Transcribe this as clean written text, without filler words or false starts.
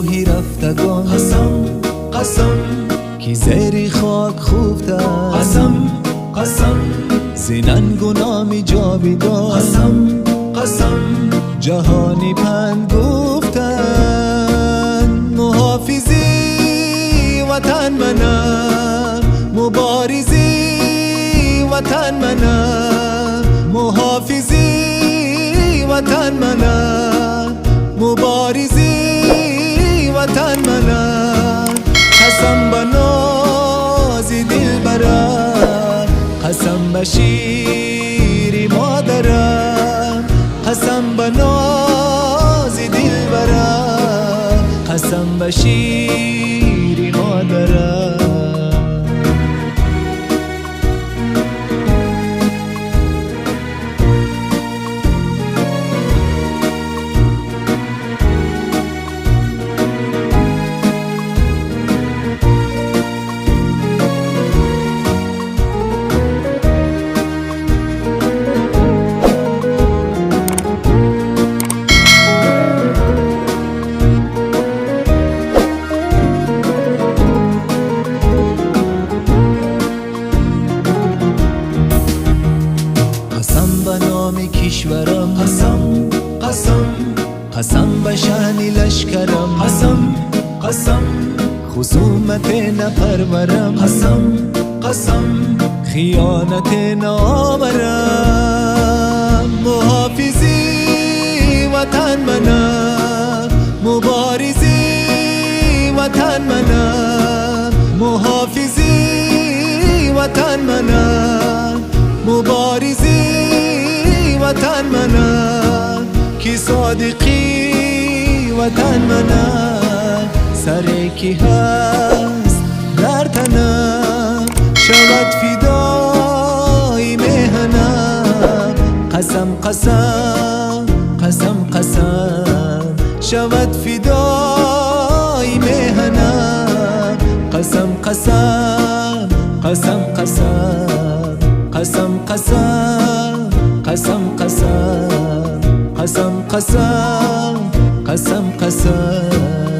روحی رفتگان، قسم قسم کی زیر خاک خوفتن، قسم قسم زیننگ و نامی جاویدان، قسم قسم جهانی پند گفتن. محافظی وطن منم، مبارزی وطن منم، محافظی وطن منم، مبارزی وطن منم. قسم به ناز دلبرم، قسم به شیر مادرم، قسم به ناز دلبرم، قسم به شیر مادرم. قسم به نام کشورم، قسم قسم قسم به شأن لشکرم، قسم قسم خصومت نپرورم، قسم قسم خیانت نآورم. محافظی وطن منم، مبارزی وطن منم، محافظی وطن منم، مبارزی وطن منم. کی صادقی وطن منم، سر کی هست در تنم، شود فدای مهنم. قسم قسم قسم قسم شود فدای مهنم. قسم قسم قسم قسم قسم قسم قسم قسم قسم قسم قسم قسم